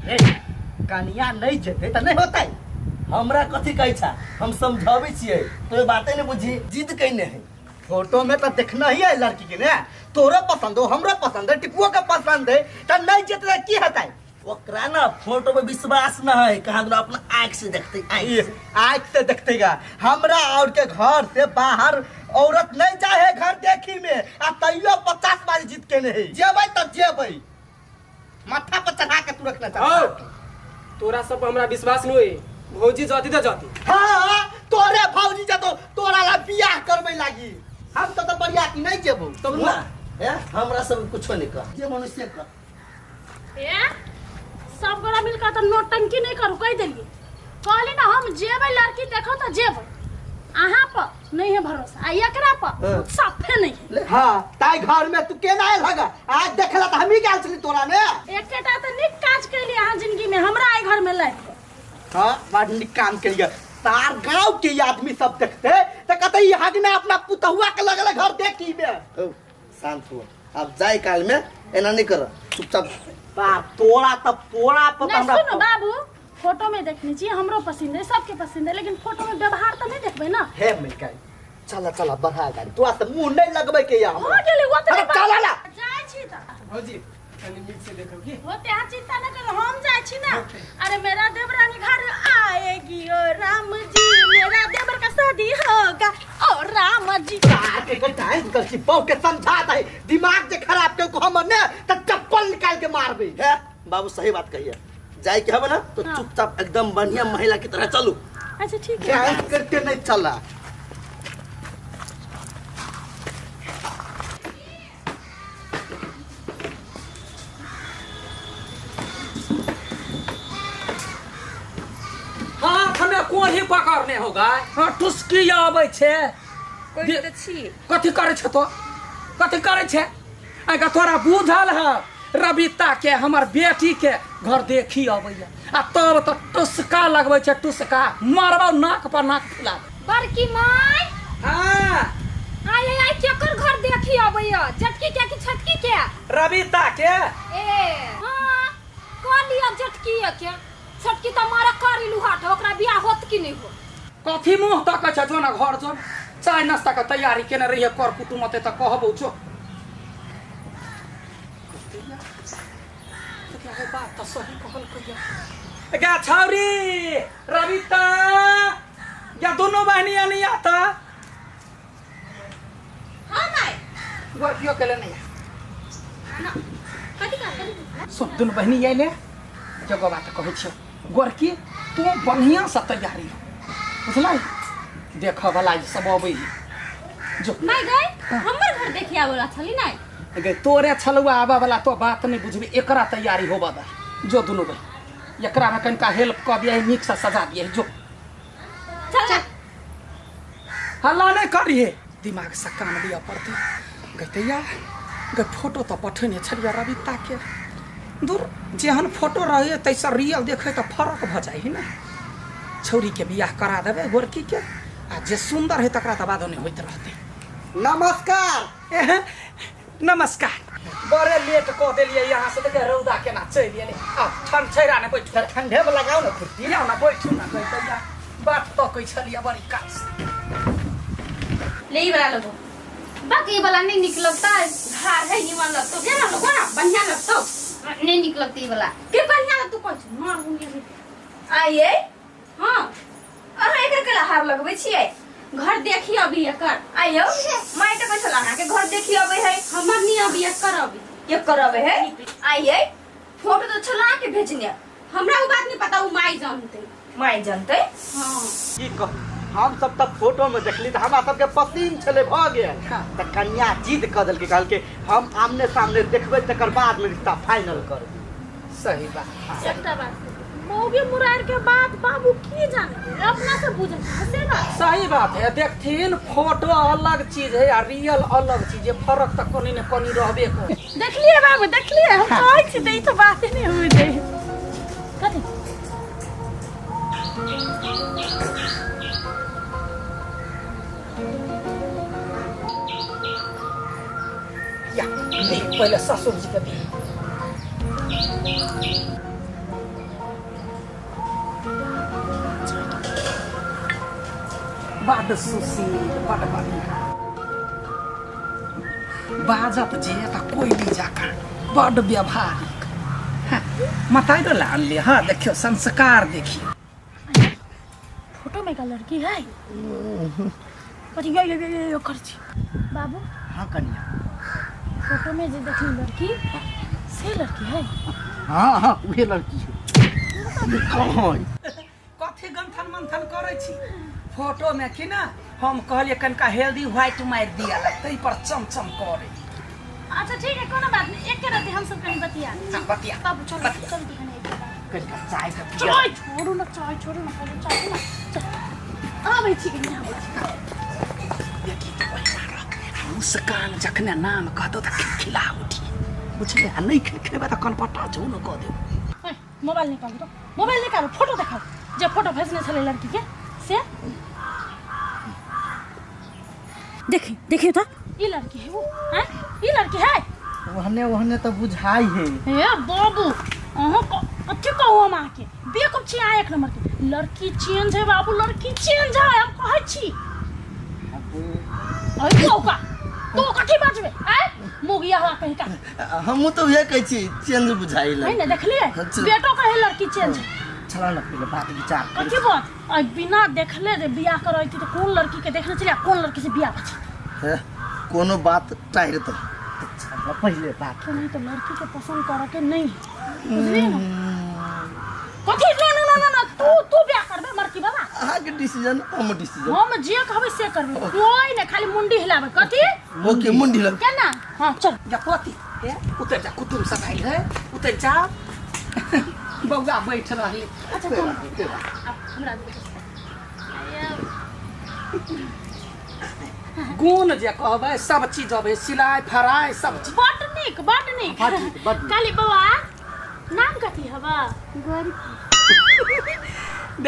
कनिया नहीं जेते त नहीं होतै। हमरा कथी कहै छा, हम समझाबै छियै तो बातें नहीं बुझी, जिद कइने है। फोटो में तो देखना ही है लड़की के ने, तोरे पसंद हो, हमरा पसंद है, टिपुआ का पसंद है, त नहीं जेते की होतै। ओकरा ना फोटो पे विश्वास ना है, कहा दूं अपना आंख से देखते, आंख से देखतेगा। हमरा और के घर से बाहर औरत नहीं जाए घर देखी में, आ तैयो 50 बार जीत के नहीं जेबै त जेबै, माथा पर चढ़ा के तू रखना चाह। तोरा सब पर हमरा विश्वास नहीं है। भौजी जाती तो जाती। हां तोरे भौजी जतो तोरा ला बियाह करबै लागी, हम तो बढ़िया की नहीं जेबो तब ना। हमरा सब कुछ नहीं कर, जे मनुष्य कर सब गोरा मिलकर तो नोटंकी नहीं करू, कह देलिए कहली ना हम जेबै लड़की देखो तो जेबै, अहाँ पर नहीं है भरोसा, आ एकरा पर साफे नहीं है। हां ताई घर में तू केना आयल हगा, आज देखला त हमही गेल छली तोरा ने। एकेटा त निक काज कैली अहाँ जिंदगी में, हमरा आई घर में लाइफ। हां बड़ निक काम केलिए। तार गांव के आदमी सब देखते त कहते ई हग ने अपना पुतहुआ के लगले घर देखी में। शांत हो, अब जाय काल में एना नहीं कर, चुपचाप बाप तोरा तब तोरा पता हमरा। सुनो बाबू, फोटो में देखनी चाहिए, हमरो पसंद है, सबके पसंद है, लेकिन फोटो में व्यवहार तो नहीं देखबे ना। हे मिलकाई चला चला बढ़ा गाड़ी, तू त मुंह नहीं लगबै के या हो गेली वो तो चला ला जाय छी त भौजी तनी मीट से देखो की होते आ चिंता न करो, हम जाय छी ना। अरे मेरा देवरानी घर आएगी ओ राम जी, मेरा देवर का शादी होगा ओ राम जी। के टाइम कर छी बहु के समझा दे, दिमाग जे खराब के को हम ने त चप्पल निकाल के मारबे। है बाबू सही बात कहिए, जाय के हबे ना तो चुपचाप एकदम बढ़िया महिला की तरह चलू। अच्छा ठीक है, ध्यान करके नहीं चला। हाँ हमें कौन ही पकड़ने होगा। हाँ टुस्की आबै छे, कथी करे छे तो, कथी करे छे। अगर तोरा बुझल है रविता के हमर बेटी के घर देखी अबैया, आ तब तो टुस्का लगबै छे, टुस्का मारबौ नाक पर नाक फुला। बड़की माय हाँ आय आय केकर घर देखी अबैया, झटकी के कि छटकी के। रविता के। ए हां कौन लिया झटकी के, छटकी त मारा करी लुहाट, ओकरा बियाह होत कि नहीं हो। कथी मुंह तक छे, जो ना घर जो चाय नाश्ता के तैयारी केने रहिए, कर कुटुमते त कहबौ जो। बात तो सही कहल कहिया। क्या छौरी रविता या दोनों बहनी नहीं आता। हां माय गोरकियो के ले नहीं ना कथि का सुन, दोनों बहनी आइले जगह बात कहै छियो। गोरकी तू बढ़िया से तैयारी बुझलै, देख वाला सब अबै जो। माय गए हमर घर देखिया वाला छली नहीं गे तोरे छलुआ आबा वाला तो बात नहीं बुझबी, एकरा तैयारी होबा दा जो दोनों बहन, एकरा में कनका हेल्प कर दिए, नीक से सजा दिए जो। चल हल्ला नहीं करिए, दिमाग से काम लिया पड़ते। गैतैया गे फोटो तो पठेने छलिया रविता के, दूर जेहन फोटो रहे तैसा रियल देखे तो फर्क भ जाए ना। छौरी के बियाह करा देवे गोरकी के, आ जे सुंदर है तकरा त बादो नहीं होइत रहते। नमस्कार। नमस्कार। बड़े लेट कह दिलिए यहाँ से, देखे रौदा केना चल गेले। आ ठंड छैरा ने बैठ, ठंडे में लगाओ ना कुर्सी। लियाओ ना बैठू ना गैतैया, बात तो कह छलिया बड़ी काज। ले वाला लोगो बाकी वाला नहीं निकलता, धार है ये वाला तो क्या ना लोगो ना बढ़िया लगतो नहीं निकलती वाला के बढ़िया लग। तू कौन मार होंगे आइए। हां अरे एकर के हार लगबै छियै, घर देखी अभी एकर आइयो। माय त कहला ना के घर देखी अबै है, हमर नहीं अभी एकर अभी ये करबे है। आइए फोटो तो छला के भेजने, हमरा उ बात नहीं पता, उ माय जानते। हां की कह, हम सब तब फोटो में देखली त हमरा सब के पसीन छले भ गेल। त कन्या जिद क देल के कहल के हम आमने सामने देखबै तकर बाद में रिश्ता फाइनल करब। सही बात। एकटा बात मौगे मुरार के बात बाबू की जाने, अपना से बुझे से ना। सही बात है, देखथिन फोटो अलग चीज है, रियल अलग चीज है, फर्क तो कोनी ने कोनी रहबे करे। देखलिए बाबू देखलिए, हम कहै छी त ई तो बात नहीं होई दे। कथि या नहीं पहले ससुर जी के दी। बड़ सुशील बड़ बढ़िया बाजत जे त कोइली जाका बड़ व्यवहारिक मताइरो लान ले हाँ देखियो संस्कार देखियो फोटो में का लड़की है पर यो कर छी बाबू हाँ कन्या फोटो में जो देखी लड़की से लड़की है हाँ हाँ वही लड़की है कौन कथी गंथन मंथन करे छी फोटो में कि ना हम कहलिए कनका हेल्दी व्हाइट मार दिया तै पर चमचम करे अच्छा ठीक है कोनो बात नहीं एक के रहते हम सब कहीं बतिया हाँ, बतिया बाबू चलो चल दुकान कनका चाय का पिया चाय छोड़ो ना पहले चाय ना चल आ भाई ठीक है यहाँ बैठ देखी तो वही मुस्कान जखने नाम कहतो त खिला उठी बुझले आ नहीं खेबे त कनपटा छौ न कह दे मोबाइल निकालो तो मोबाइल निकालो फोटो दिखाओ जब फोटो भेजने चले लड़की के से देखिए तो ये लड़की है वो हैं ये लड़की है वहने तो बुझाई है ए बाबू अहाँ को अच्छे कहो मां के बे कब छी आए एक नंबर के लड़की चेंज है बाबू लड़की चेंज है हम कहै छी अरे का तो कथी बाजबे हैं मुगिया हुआ कहीं का हम तो ये कहै छी चेंज बुझाई नहीं ना देख लिए अच्छा। बेटो कहे लड़की चेंज है चला ना पहले बात विचार कर कथी बात अब बिना देखले जे बियाह करई थी तो कौन लड़की के देखने चलिया कौन लड़की से बियाह बची है कोनो बात टाइर तो चला पहले बात तो नहीं तो लड़की के पसंद करे के नहीं बुझली ना कथी ना तू बियाह करबे मरकी बाबा अहाँ के डिसीजन हम डिसीजन हम जे कहबे से करबे कोई ने खाली मुंडी हिलाबे कथी ओके मुंडी लग केना हां चल जा पति ए उतर जा कुटुम सब आइल है उतर जा बौआ बैठ रहले अच्छा चल अब हमरा गुण जे कहबै सब चीज अबै सिलाई फराई सब चीज बड नीक बड नीक। काली बाबा नाम कथी हवा गोरकी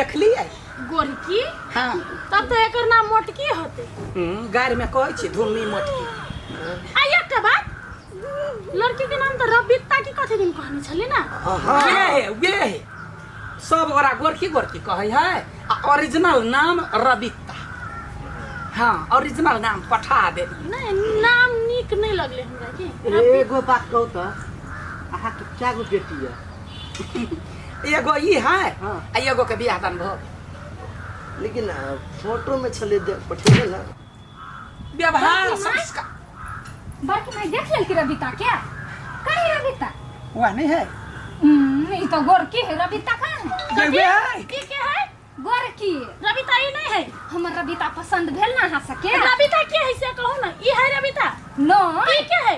देखली आई गोरकी हां तब तो एकर नाम मोटकी होते गाड़ में कहै छी धुम्मी मोटकी आ एक बात लड़की के नाम तो रबिता की कथी दिन कहनी छली ना वे है सब ओरा गोरकी गोरकी कहै है आ ओरिजिनल नाम रबिता हाँ ओरिजिनल नाम पठा दे नहीं नाम नीक नहीं लगले हमरा की एगो बात कहू तो अहाँ के क्या गो बेटी है एगो ई है हाँ। आ एगो के बियाह दान भ गेल लेकिन फोटो में छले दे पठेले ना व्यवहार बाकी माय? संस्कार बाकी मैं देख लेल रबिता क्या कहीं रबिता वह नहीं है ये तो गोरकी है रबिता कहाँ है वे है की के है गोरकी रबिता ई नहीं है हमर रबिता पसंद भेल ना हा सके रबिता के है से कहू ना ई है रबिता नो की के है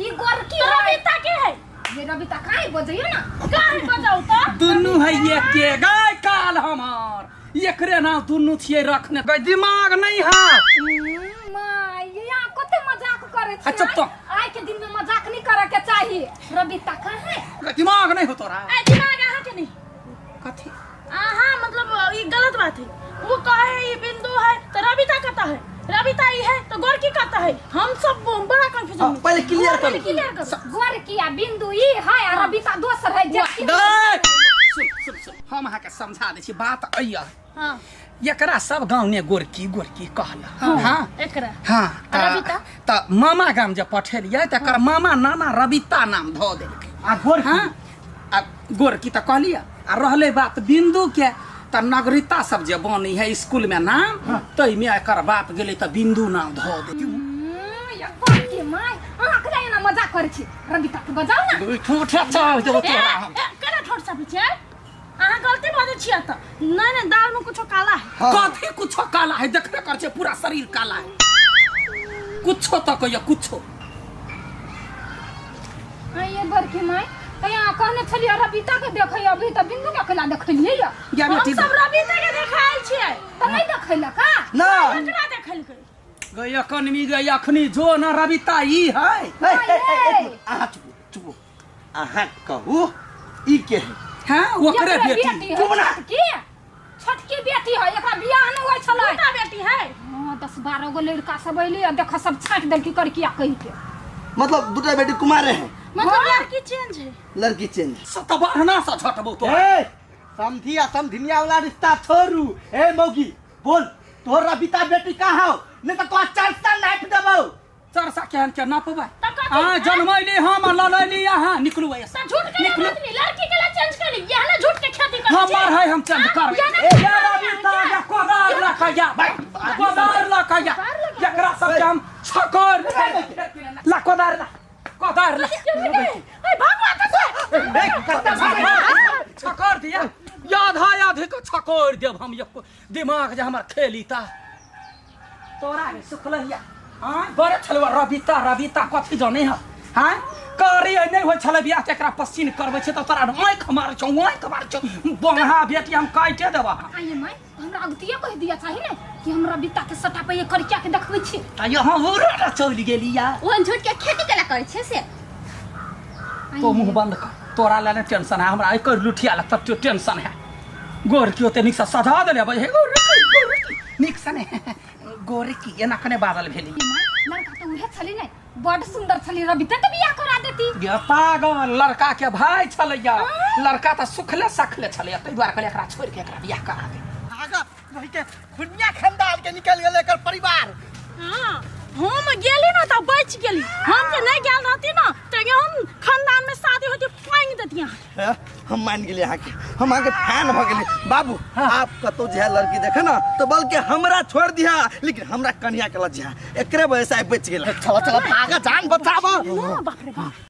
ये गोरकी तो रबिता के है ये रबिता काहे बजइयो ना काहे बजाऊ तो दुनू है ये के गाय काल हमार एकरे नाम दुनू छिए रखने गई दिमाग नहीं है माय ये कते मजाक करे छी अच्छा, तो। आज के दिन में मजाक नहीं करे के चाहिए रबिता कहाँ है गई दिमाग नहीं हो तोरा ए दिमाग आहा के नहीं कथी आहा मतलब ये गलत बात है वो कहे ये बिंदु है तो रबिता कहता है रबिता ही है तो गोरकी कहता है हम सब बड़ा कंफ्यूजन पहले क्लियर करो क्लियर करो गोरकी आ बिंदु ई है आ रबिता दोसर है जबकि गई सुन हम अहाँ के समझा दै छी बात अइया हां एकरा सब गाँव ने गोरकी गोरकी कहला हाँ एकरा हाँ रबिता? त मामा गाम जब पठेलियै तकर मामा नाना रबिता नाम धऽ देलकै आ गोरकी हाँ आ गोरकी त कहलियै आ रहलै बात बिंदु के त नगरिता सब जे बनी है स्कूल में नाम तै में एकर बाप गेलै त बिंदु नाम धऽ देलकै ये गोरकी माय अहाँ के ना मजाक करे छी रबिता के बजाओ ना ठूठे चल जो तोरा हम केना ठोट सब छै अहाँ गलती बाजै छियै त नहीं दाल में कुछ काला है कथी कुछो काला है देखबे कर छै पूरा शरीर काला है कुछो त कहियो कुछो ये गोरकी माय यहाँ कहने छलिए रबिता के देखै अभी त बिंदु के केला देखलिए या या हम बेटी सब रबिता के देखायल छियै त नहीं देखैला का ना एकरा देखलकै गई अखनी गई अखनी जो न रबिता ई है अहाँ चुप अहाँ कहू ई के है हाँ ओकरे बेटी छोटकी छोटकी बेटी है एकरा बियाह नहीं होय छलै छोटा बेटी है हां 10-12 गो लड़का सब अइले आ देख सब छाट देलकी करकिया कहि के मतलब दूटा बेटी कुमारे हैं मतलब लड़की चेंज है लड़की चेंज सतबहना से झटबो तो ए समधी आ समधिनिया वाला रिश्ता छोड़ू ए मौगी बोल तोहर रबिता बेटी कहाँ हो नहीं तो तोहर चर्चा नाप देबो चरसा केहन के ना पबै तो कथी? हां जनमैली हम ललैली यहाँ निकलू ऐसा तो झूठ के लिए बात नहीं, लड़की के लिए चेंज कर ली, यह ना झूठ के खेती कर हमर है हम चेंज करबै या रबिता या कोदार लखया कोदार लखया एकरा सब के हम छकोर ला कोदार ला ए भगवा छकोर दिया याद है आधे को छकोर देव हम एक दिमाग जे हमर खेली ता तोरा रे सुखलहिया हां बड़े छलवा रबिता कथी जाने ह हां करी नहीं होय छले बियाह तेकरा पसीन करबै छै त तोरा आंख मार छौ बंहा बेटी हम काटे देबा आइए माय हमरा अगतिया कह दिया चाहिए ने कि हमरा बिता के सटा पे ये करिया के देखबै छी आ यहाँ होरा चल गेली या ओहन झूठ के खेती केला करे छे से तो मुंह बंद कर तोरा लेने टेंशन है हमरा एकर लुठिया ला तब टेंशन है गोर की ओते निक से सधा देले भाई हे गोर निक से ने गोर की एना कने बादल भेली लड़का तो उहे छली ने बड़ सुंदर छली रबिता के बियाह करा देती ये पागल लड़का के भाई छलैया लड़का त सुखले सखले छलैया तै द्वारा कहले एकरा छोड़ के एकरा बियाह करा दे आगा वही के दुनिया खानदान के निकल गेल एकर परिवार हां हम गेली ना त बच गेली, हम जे नहीं गेल रहती ना त हम खानदान में शादी होती फांग देती हैं? हम मान गेली यहाँ के हम आगे फैन भ गेली बाबू आप कतो जे लड़की देखे ना तो बल्कि हमरा छोड़ दिया लेकिन हमरा कन्या के लज्जा एकरे वजह से बच गेल चलो चलो आगे जान बचाबो बाप रे बाप।